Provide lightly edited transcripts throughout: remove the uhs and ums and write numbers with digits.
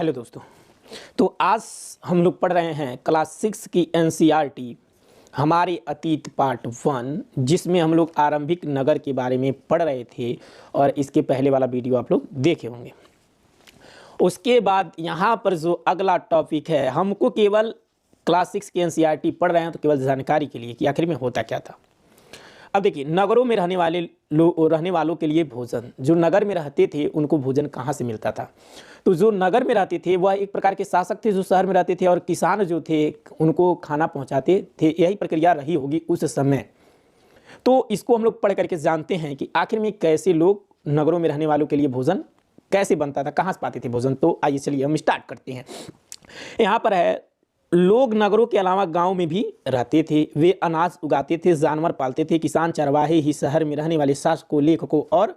Hello दोस्तों। तो आज हम लोग पढ़ रहे हैं क्लास 6 की एनसीईआरटी हमारे अतीत पार्ट 1, जिसमें हम लोग आरंभिक नगर के बारे में पढ़ रहे थे और इसके पहले वाला वीडियो आप लोग देखे होंगे। उसके बाद यहाँ पर जो अगला टॉपिक है, हमको केवल क्लास 6 की एनसीईआरटी पढ़ रहे हैं तो केवल जानकारी के लिए कि आखिर में होता क्या था। अब देखिए, नगरों में रहने वालों के लिए भोजन, जो नगर में रहते थे उनको भोजन कहाँ से मिलता था। तो जो नगर में रहते थे वह एक प्रकार के शासक थे जो शहर में रहते थे, और किसान जो थे उनको खाना पहुँचाते थे। यही प्रक्रिया रही होगी उस समय। तो इसको हम लोग पढ़ करके जानते हैं कि आखिर में कैसे लोग नगरों में रहने वालों के लिए भोजन कैसे बनता था, कहाँ से पाते थे भोजन। तो आइए चलिए हम स्टार्ट करते हैं। यहाँ पर है, लोग नगरों के अलावा गांव में भी रहते थे। वे अनाज उगाते थे, जानवर पालते थे। किसान चरवाहे ही शहर में रहने वाले शासकों, लेखकों और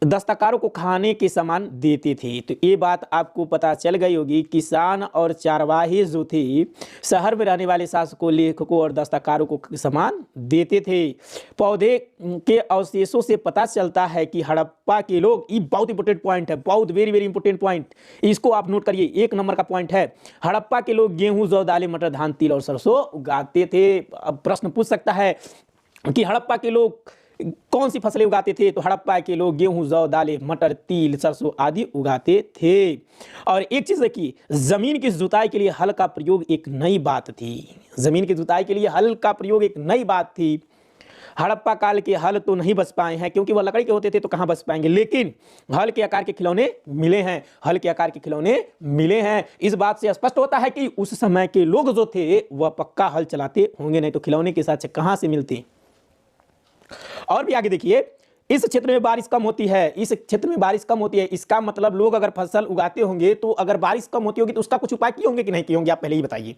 दस्तकारों को खाने के सामान देते थे। तो ये बात आपको पता चल गई होगी। किसान और चरवाहे जो थे शहर में रहने वाले शासकों, लेखकों और दस्तकारों को सामान देते थे। पौधे के अवशेषों से पता चलता है कि हड़प्पा के लोग, ये बहुत इंपॉर्टेंट पॉइंट है, बहुत वेरी वेरी इंपॉर्टेंट पॉइंट, इसको आप नोट करिए, 1 नंबर का पॉइंट है। हड़प्पा के लोग गेहूं, जौ, दालें, मटर, धान, तिल और सरसों उगाते थे। अब प्रश्न पूछ सकता है कि हड़प्पा के लोग कौन सी फसलें उगाते थे। तो हड़प्पा के लोग गेहूं, जौ, दालें, मटर, तिल, सरसों आदि उगाते थे। और एक चीज है कि जमीन की जुताई के लिए हल का प्रयोग एक नई बात थी। जमीन की जुताई के लिए हल का प्रयोग एक नई बात थी। हड़प्पा काल के हल तो नहीं बच पाए हैं, क्योंकि वह लकड़ी के होते थे तो कहां बच पाएंगे, लेकिन हल के आकार के खिलौने मिले हैं। हल के आकार के खिलौने मिले हैं। इस बात से स्पष्ट होता है कि उस समय के लोग जो थे वह पक्का हल चलाते होंगे, नहीं तो खिलौने के साथ कहां से मिलते। और भी आगे देखिए, इस क्षेत्र में बारिश कम होती है। इस क्षेत्र में बारिश कम होती है, इसका मतलब लोग अगर फसल उगाते होंगे तो अगर बारिश कम होती होगी तो उसका कुछ उपाय किए होंगे कि नहीं किए होंगे, आप पहले ही बताइए।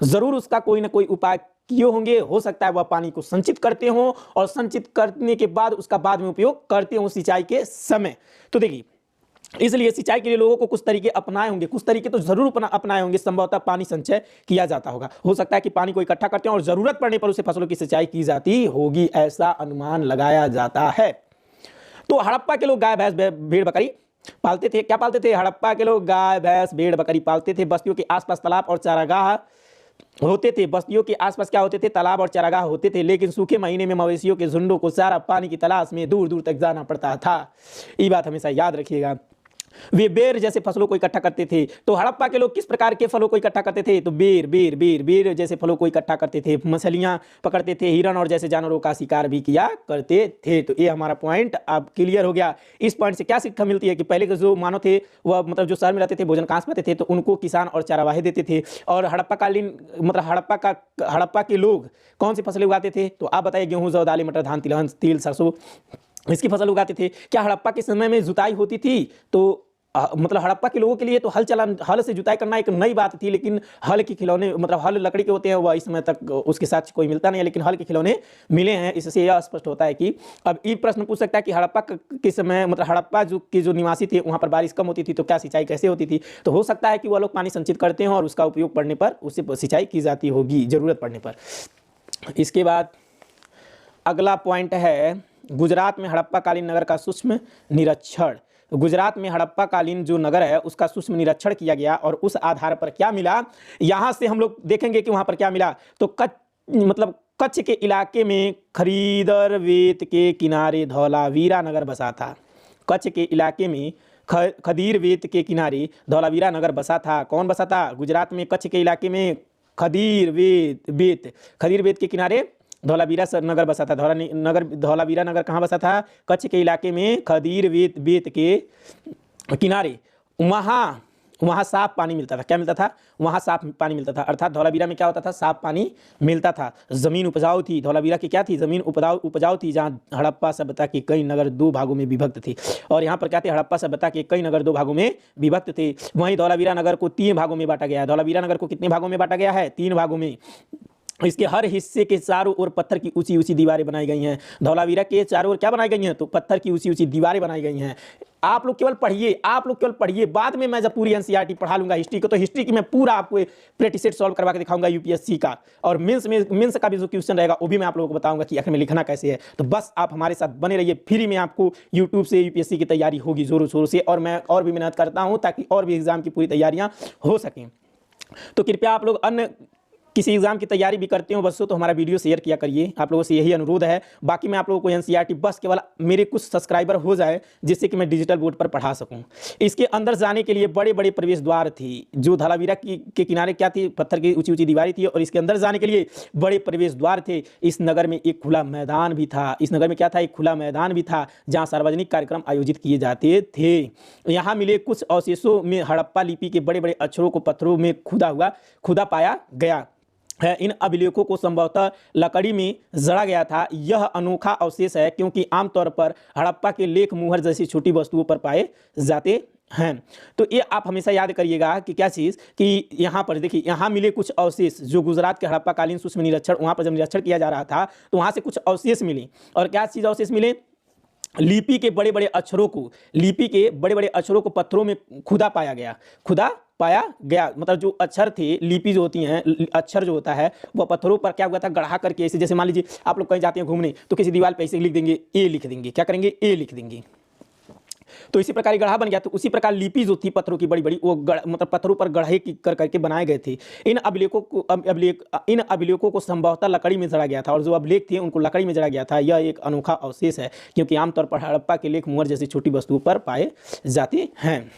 जरूर उसका कोई ना कोई उपाय किए होंगे। हो सकता है वह पानी को संचित करते हो और संचित करने के बाद उसका बाद में उपयोग करते हो सिंचाई के समय। तो देखिए, इसलिए सिंचाई के लिए लोगों को कुछ तरीके अपनाए होंगे, कुछ तरीके तो जरूर अपनाए होंगे। संभवतः पानी संचय किया जाता होगा। हो सकता है कि पानी को इकट्ठा करते हैं और जरूरत पड़ने पर उसे फसलों की सिंचाई की जाती होगी, ऐसा अनुमान लगाया जाता है। तो हड़प्पा के लोग गाय, भैंस, भेड़, बकरी पालते थे। क्या पालते थे? हड़प्पा के लोग गाय, भैंस, भेड़, बकरी पालते थे। बस्तियों के आसपास तालाब और चारागाह होते थे। बस्तियों के आसपास क्या होते थे? तालाब और चारागाह होते थे। लेकिन सूखे महीने में मवेशियों के झुंडों को चारा पानी की तलाश में दूर दूर तक जाना पड़ता था। ये बात हमेशा याद रखिएगा। वे बेर जैसे फसलों को इकट्ठा करते थे। तो हड़प्पा के लोग किस प्रकार के फलों को इकट्ठा करते थे? तो बेर जैसे फलों को इकट्ठा करते थे। मछलियां पकड़ते थे, हिरण और जैसे जानवरों का शिकार भी किया करते थे। तो ये हमारा पॉइंट अब क्लियर हो गया। इस पॉइंट से क्या शिक्षा मिलती है कि पहले के जो मानव थे वह जो शहर में रहते थे भोजन कहाँ से पाते थे, तो उनको किसान और चरवाहे देते थे। और हड़प्पा के लोग कौन सी फसलें उगाते थे? तो आप बताइए, गेहूं, जौ, दालें, मटर, धान, तिल, सरसों, इसकी फसल उगाते थे। क्या हड़प्पा के समय में जुताई होती थी? तो हड़प्पा के लोगों के लिए तो हल से जुताई करना एक नई बात थी। लेकिन हल के खिलौने, हल लकड़ी के होते हैं, वह इस समय तक उसके साथ कोई मिलता नहीं है, लेकिन हल के खिलौने मिले हैं। इससे यह स्पष्ट होता है कि अब ये प्रश्न पूछ सकता है कि हड़प्पा के समय हड़प्पा जो निवासी थे वहां पर बारिश कम होती थी तो क्या सिंचाई कैसे होती थी। तो हो सकता है कि वह लोग पानी संचित करते हैं और उसका उपयोग पड़ने पर उससे सिंचाई की जाती होगी, जरूरत पड़ने पर। इसके बाद अगला पॉइंट है, गुजरात में हड़प्पा कालीन नगर का सूक्ष्म निरीक्षण। गुजरात में हड़प्पा कालीन जो नगर है उसका सूक्ष्म निरीक्षण किया गया और उस आधार पर क्या मिला, यहां से हम लोग देखेंगे कि वहां पर क्या मिला। तो कच्छ के इलाके में खरीदर वेत के किनारे धौलावीरा नगर बसा था। कच्छ के इलाके में खदीर वेत के किनारे धौलावीरा नगर बसा था। कौन बसा था? गुजरात में कच्छ के इलाके में खदीर वेत के किनारे धौलावीरा नगर बसा था। धौलावीरा नगर कहाँ बसा था? कच्छ के इलाके में खदीर वेत के किनारे। वहाँ साफ पानी मिलता था। क्या मिलता था? वहाँ साफ पानी मिलता था। अर्थात धौलावीरा में क्या होता था? साफ पानी मिलता था। जमीन उपजाऊ थी। धौलावीरा की क्या थी? जमीन उपजाऊ थी, जहाँ हड़प्पा सभ्यता के कई नगर 2 भागों में विभक्त थे। और यहाँ पर क्या थे? हड़प्पा सभ्यता के कई नगर 2 भागों में विभक्त थे। वहीं धौलावीरा नगर को 3 भागों में बांटा गया है। धौलावीरा नगर को कितने भागों में बांटा गया है? 3 भागों में। इसके हर हिस्से के चारों ओर पत्थर की ऊंची ऊंची दीवारें बनाई गई हैं। धौलावीरा के चारों ओर क्या बनाई गई हैं? तो पत्थर की ऊंची ऊंची दीवारें बनाई गई हैं। आप लोग केवल पढ़िए, आप लोग केवल पढ़िए, बाद में मैं जब पूरी एनसीईआरटी पढ़ा लूंगा हिस्ट्री को, तो हिस्ट्री की मैं पूरा आपको प्रैक्टिस सेट सॉल्व करवा के दिखाऊंगा यूपीएससी का, और मेंस का भी जो क्वेश्चन रहेगा वो भी मैं आप लोगों को बताऊंगा कि आखिर में लिखना कैसे है। तो बस आप हमारे साथ बने रहिए, फ्री में आपको यूट्यूब से यूपीएससी की तैयारी होगी जोरों शोरों से, और मैं और भी मेहनत करता हूँ ताकि और भी एग्जाम की पूरी तैयारियाँ हो सकें। तो कृपया आप लोग अन्य किसी एग्जाम की तैयारी भी करते हो बच्चों, तो हमारा वीडियो शेयर किया करिए, आप लोगों से यही अनुरोध है। बाकी मैं आप लोगों को एनसीईआरटी बस केवल मेरे कुछ सब्सक्राइबर हो जाए जिससे कि मैं डिजिटल बोर्ड पर पढ़ा सकूं। इसके अंदर जाने के लिए बड़े बड़े प्रवेश द्वार थी, जो धौलावीरा के किनारे क्या थी? पत्थर की ऊंची ऊंची दीवारें थी, और इसके अंदर जाने के लिए बड़े प्रवेश द्वार थे। इस नगर में एक खुला मैदान भी था। इस नगर में क्या था? एक खुला मैदान भी था जहाँ सार्वजनिक कार्यक्रम आयोजित किए जाते थे। यहाँ मिले कुछ अवशेषों में हड़प्पा लिपि के बड़े बड़े अक्षरों को पत्थरों में खुदा पाया गया है। इन अभिलेखों को संभवतः लकड़ी में जड़ा गया था। यह अनोखा अवशेष है क्योंकि आमतौर पर हड़प्पा के लेख मुहर जैसी छोटी वस्तुओं पर पाए जाते हैं। तो ये आप हमेशा याद करिएगा कि क्या चीज़, कि यहाँ पर देखिए, यहाँ मिले कुछ अवशेष जो गुजरात के हड़प्पा कालीन सूक्ष्म निरीक्षण, वहाँ पर जब निरीक्षण किया जा रहा था तो वहाँ से कुछ अवशेष मिले। और क्या चीज़ अवशेष मिले? लिपि के बड़े बड़े अक्षरों को पत्थरों में खुदा पाया गया। मतलब जो अक्षर थे, लिपि जो होती हैं, अक्षर जो होता है वह पत्थरों पर क्या हुआ था? गढ़ा करके ऐसे, जैसे मान लीजिए आप लोग कहीं जाते हैं घूमने तो किसी दीवार पे ऐसे लिख देंगे, ए लिख देंगे, क्या करेंगे? ए लिख देंगे। तो इसी प्रकार गढ़ा बन गया। तो उसी प्रकार लिपि जो थी पत्थरों की बड़ी बड़ी, वो मतलब पत्थरों पर गढ़े कर करके बनाए गए थे। इन अभिलेखों को संभवतः लकड़ी में जड़ा गया था, और जो अभिलेख थे उनको लकड़ी में जड़ा गया था। यह एक अनोखा अवशेष है क्योंकि आमतौर पर हड़प्पा के लेख मुहर जैसी छोटी वस्तुओं पर पाए जाते हैं।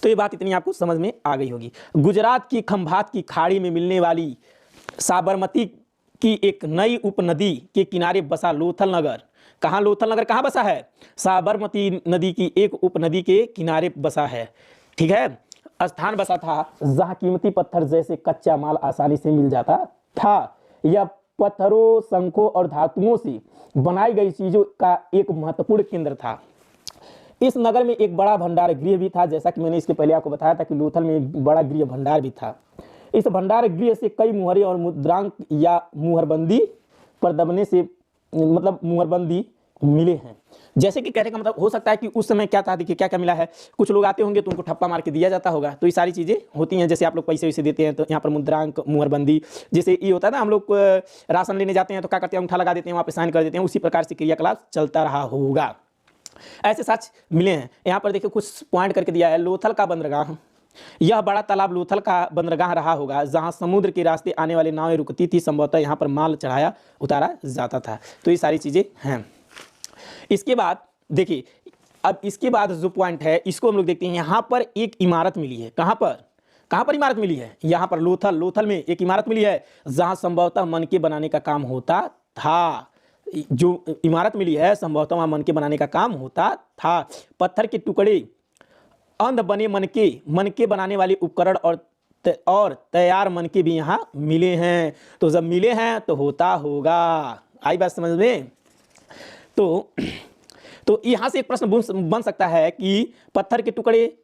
तो ये बात इतनी आपको समझ में आ गई होगी। गुजरात की खंभात की खाड़ी में मिलने वाली साबरमती की एक नई उपनदी के किनारे बसा लोथल नगर। कहाँ लोथल नगर कहाँ बसा है? साबरमती नदी की एक उपनदी के किनारे बसा है। ठीक है, स्थान बसा था जहाँ कीमती पत्थर जैसे कच्चा माल आसानी से मिल जाता था। यह पत्थरों, शंखों और धातुओं से बनाई गई चीजों का एक महत्वपूर्ण केंद्र था। इस नगर में एक बड़ा भंडार गृह भी था, जैसा कि मैंने इसके पहले आपको बताया था कि लोथल में एक बड़ा गृह भंडार भी था। इस भंडार गृह से कई मुहरे और मुद्रांक या मुहरबंदी परदबने से मतलब मुहरबंदी मिले हैं। जैसे कि कहने का मतलब हो सकता है कि उस समय क्या था, देखिए क्या क्या मिला है। कुछ लोग आते होंगे तो उनको ठप्पा मार के दिया जाता होगा, तो ये सारी चीज़ें होती हैं। जैसे आप लोग पैसे वैसे देते हैं तो यहाँ पर मुद्रांक, मुहरबंदी, जैसे ये होता है ना, हम लोग राशन लेने जाते हैं तो क्या करते हैं? अंगूठा लगा देते हैं, वहाँ पे साइन कर देते हैं। उसी प्रकार से क्रियाकलाप चलता रहा होगा। ऐसे साक्ष्य मिले हैं। यहाँ पर देखिए कुछ पॉइंट करके दिया है। लोथल का बंदरगाह, यह बड़ा तालाब लोथल का बंदरगाह रहा होगा जहां समुद्र के रास्ते आने वाली नावें रुकती थी। संभवतः यहाँ पर माल चढ़ाया उतारा जाता था। तो ये सारी चीज़ें हैं। इसके बाद देखिए, अब इसके बाद जो पॉइंट है इसको हम लोग देखते हैं। यहाँ पर एक इमारत मिली है। कहाँ पर इमारत मिली है? यहाँ पर लोथल में एक इमारत मिली है जहाँ संभवतः मनके बनाने का काम होता था। जो इमारत मिली है संभवतः वहाँ मनके बनाने का काम होता था। पत्थर के टुकड़े, अंध बने मनके बनाने वाले उपकरण और तैयार मनके भी यहाँ मिले हैं। तो जब मिले हैं तो होता होगा। आई बात समझ में? तो यहाँ से एक प्रश्न बन सकता है कि पत्थर के टुकड़े,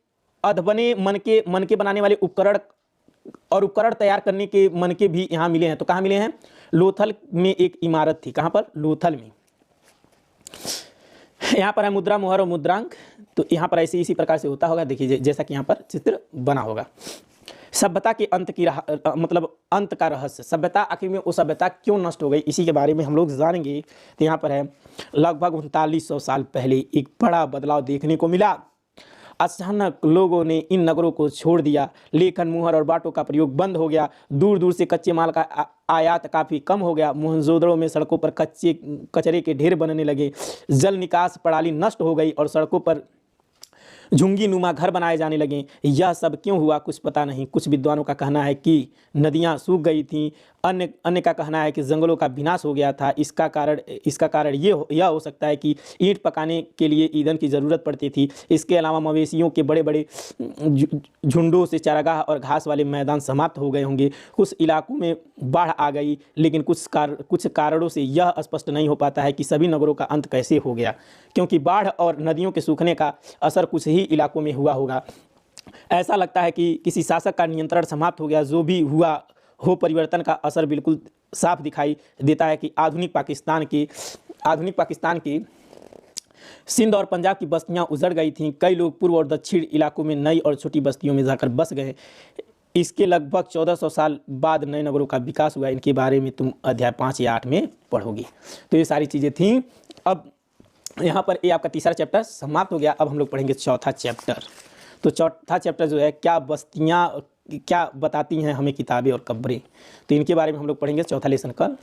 अधबने मनके बनाने वाले उपकरण और उपकरण तैयार करने के मनके भी यहाँ मिले हैं। तो कहाँ मिले हैं? लोथल में एक इमारत थी। कहाँ पर? लोथल में। यहाँ पर है मुद्रा, मुहर और मुद्रांक। तो यहाँ पर ऐसे इसी प्रकार से होता होगा। देखिए जैसा कि यहाँ पर चित्र बना होगा। सभ्यता के मतलब अंत का रहस्य, सभ्यता आखिर में वो सभ्यता क्यों नष्ट हो गई, इसी के बारे में हम लोग जानेंगे। तो यहाँ पर है लगभग 3900 साल पहले एक बड़ा बदलाव देखने को मिला। अचानक लोगों ने इन नगरों को छोड़ दिया। लेखन, मुहर और बाटों का प्रयोग बंद हो गया। दूर दूर से कच्चे माल का आयात काफ़ी कम हो गया। मोहनजोदड़ो में सड़कों पर कचरे के ढेर बनने लगे। जल निकास प्रणाली नष्ट हो गई और सड़कों पर झुंगी नुमा घर बनाए जाने लगे। यह सब क्यों हुआ कुछ पता नहीं। कुछ विद्वानों का कहना है कि नदियाँ सूख गई थीं। अन्य का कहना है कि जंगलों का विनाश हो गया था। इसका कारण यह हो सकता है कि ईंट पकाने के लिए ईंधन की ज़रूरत पड़ती थी। इसके अलावा मवेशियों के बड़े बड़े झुंडों से चारागाह और घास वाले मैदान समाप्त हो गए होंगे। कुछ इलाकों में बाढ़ आ गई, लेकिन कुछ कारणों से यह स्पष्ट नहीं हो पाता है कि सभी नगरों का अंत कैसे हो गया, क्योंकि बाढ़ और नदियों के सूखने का असर कुछ ही इलाकों में हुआ होगा। ऐसा लगता है कि किसी शासक का नियंत्रण समाप्त हो गया। जो भी हुआ हो, परिवर्तन का असर बिल्कुल साफ दिखाई देता है कि आधुनिक पाकिस्तान की सिंध और पंजाब की बस्तियां उजड़ गई थीं। कई लोग पूर्व और दक्षिण इलाकों में नई और छोटी बस्तियों में जाकर बस गए। इसके लगभग 1400 साल बाद नए नगरों का विकास हुआ। इनके बारे में तुम अध्याय 5 या 8 में पढ़ोगी। तो ये सारी चीज़ें थीं। अब यहाँ पर ये आपका तीसरा चैप्टर समाप्त हो गया। अब हम लोग पढ़ेंगे चौथा चैप्टर। तो चौथा चैप्टर जो है, क्या बस्तियाँ क्या बताती हैं हमें किताबें और कब्रें, तो इनके बारे में हम लोग पढ़ेंगे। चौथा लेसन कल